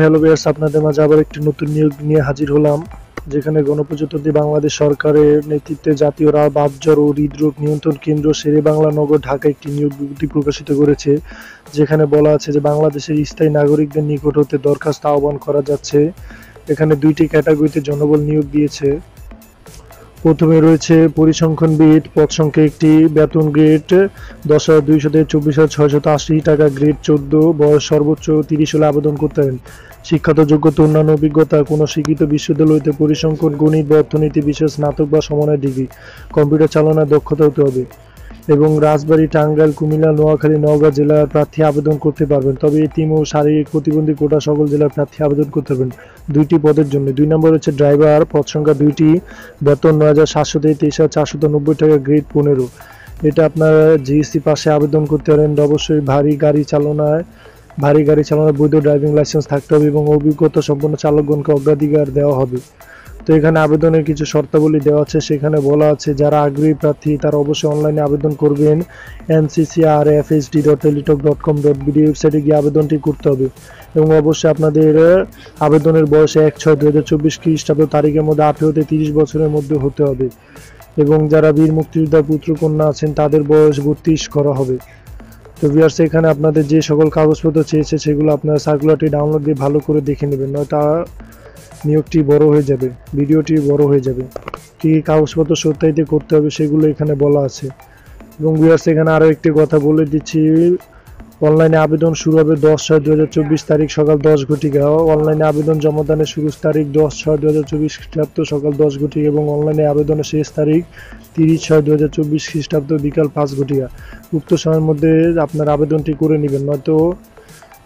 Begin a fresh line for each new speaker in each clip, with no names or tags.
Hello viewers, আপনাদের মাঝে আবার একটি নতুন নিয়োগ নিয়ে হাজির হলাম, যেখানে গণপ্রজাতন্ত্রী বাংলাদেশ সরকারের নেতৃত্বে জাতীয় বাতজ্বর ও হৃদরোগ নিয়ন্ত্রণ কেন্দ্র শেরেবাংলা নগর ঢাকা একটি নিয়োগ বিজ্ঞপ্তি প্রকাশিত করেছে। যেখানে বলা আছে যে বাংলাদেশের স্থায়ী নাগরিকদের নিকট হতে দরখাস্ত আহ্বান করা যাচ্ছে। এখানে দুইটি ক্যাটাগরিতে জনবল নিয়োগ দিয়েছে। প্রথমে রয়েছে পরিসংখ্যানবিদ, পদ সংখ্যা একটি, বেতন গ্রেড 10,200 থেকে 24,680 টাকা, গ্রেড 14, বয়স সর্বোচ্চ 30 হলে আবেদন করতে পারেন। শিক্ষাগত যোগ্যতা, অন্যান্য অভিজ্ঞতা, কোনো শিক্ষিত বিশ্ববিদ্যালয় হতে পরিসংখ্যান, গণিত বা অর্থনীতি বিষয়ে স্নাতক বা সমমানের ডিগ্রি, কম্পিউটার চালনায় দক্ষতা হতে হবে। এবং রাজবাড়ী, টাঙ্গাইল, কুমিল্লা, নোয়াখালী, নওগাঁ জেলার প্রার্থী আবেদন করতে পারবেন, তবে এতিম ও শারীরিক প্রতিবন্ধী কোটা সকল জেলার প্রার্থী আবেদন করতে পারবেন দুইটি পদের জন্য। 2 নম্বর হচ্ছে ড্রাইভার, পদ সংখ্যা 2টি, বেতন 9,700 থেকে 23,490 টাকা, গ্রেড 15। এটা আপনার জিএসসি পাশে আবেদন করতে পারেন। অবশ্যই ভারী গাড়ি চালানোর বৈধ ড্রাইভিং লাইসেন্স থাকতে হবে এবং অভিজ্ঞতা সম্পন্ন চালকগণকে অগ্রাধিকার দেওয়া হবে। তো এখানে আবেদনের কিছু শর্তাবলী দেওয়া আছে। সেখানে বলা আছে যারা আগ্রহী প্রার্থী তারা অবশ্যই অনলাইনে আবেদন করবেন। nccrfhd.teletalk.com.bd ওয়েবসাইটে গিয়ে আবেদনটি করতে হবে এবং অবশ্যই আপনাদের আবেদনের বয়স 1/6/2024 খ্রিস্টাব্দ তারিখের মধ্যে 18 থেকে 30 বছরের মধ্যে হতে হবে এবং যারা বীর মুক্তিযোদ্ধার পুত্রকন্যা আছেন তাদের বয়স 32 করা হবে। তো ভিউয়ার্স, এখানে আপনাদের যে সকল কাগজপত্র চেয়েছে সেগুলো আপনারা সার্কুলারটি ডাউনলোড দিয়ে ভালো করে দেখে নেবেন, নয়তো নিয়োগটি বড় হয়ে যাবে, ভিডিওটি বড় হয়ে যাবে। কী কাগজপত্র সত্যায়িত করতে হবে সেগুলো এখানে বলা আছে। এবং ভিউয়ার্স, এখানে আরও একটি কথা বলে দিচ্ছি, অনলাইনে আবেদন শুরু হবে 10/6/2024 তারিখ সকাল 10 ঘটিকা। অনলাইনে আবেদন জমাদানের শুরু তারিখ 10/6/2024 খ্রিস্টাব্দ সকাল 10 ঘটিকা এবং অনলাইনে আবেদনের শেষ তারিখ 30/6/2024 খ্রিস্টাব্দ বিকাল 5 ঘটিকা। উক্ত সময়ের মধ্যে আপনার আবেদনটি করে নেবেন, নয়তো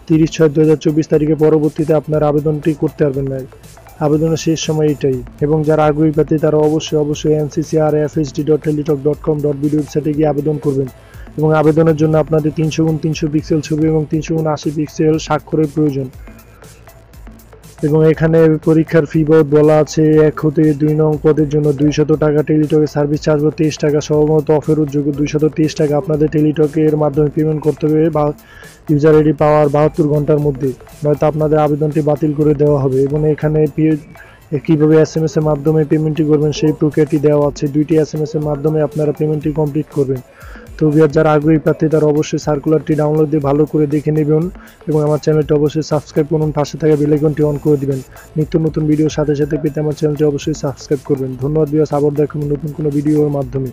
30/6/2024 তারিখে পরবর্তীতে আপনার আবেদনটি করতে পারবেন না। আবেদনের শেষ সময় এটাই। এবং যারা আগ্রহী প্রার্থী তারা অবশ্যই nccrfhd.teletalk.com.bd ওয়েবসাইটে গিয়ে আবেদন করবেন এবং আবেদনের জন্য আপনাদের 300x300 পিক্সেল ছবি এবং 380 পিক্সেল স্বাক্ষরের প্রয়োজন। এবং এখানে পরীক্ষার ফি বাবদ বলা আছে 1 হতে 2 নং পদের জন্য 200 টাকা, টেলিটকের সার্ভিস চার্জ 23 টাকা, সর্বমোট অফেরতযোগ্য 223 টাকা আপনাদের টেলিটকের মাধ্যমে পেমেন্ট করতে হবে বা ইউজার আইডি পাওয়ার 72 ঘন্টার মধ্যে, নয়তো আপনাদের আবেদনটি বাতিল করে দেওয়া হবে। এবং এখানে কীভাবে SMS এর মাধ্যমে পেমেন্টটি করবেন সেই প্রক্রিয়াটি দেওয়া আছে। 2টি SMS এর মাধ্যমে আপনারা পেমেন্টটি কমপ্লিট করবেন। তো যারা আগ্রহী প্রার্থী তারা অবশ্যই সার্কুলারটি ডাউনলোড দিয়ে ভালো করে দেখে নেবেন এবং আমার চ্যানেলটি অবশ্যই সাবস্ক্রাইব করুন, পাশে থাকা বেল আইকনটি অন করে দিবেন। নিত্য নতুন ভিডিওর সাথে সাথে পেতে আমার চ্যানেলটি অবশ্যই সাবস্ক্রাইব করবেন। ধন্যবাদ ভিউয়ার্স, আবার দেখাবো নতুন কোনো ভিডিওর মাধ্যমে।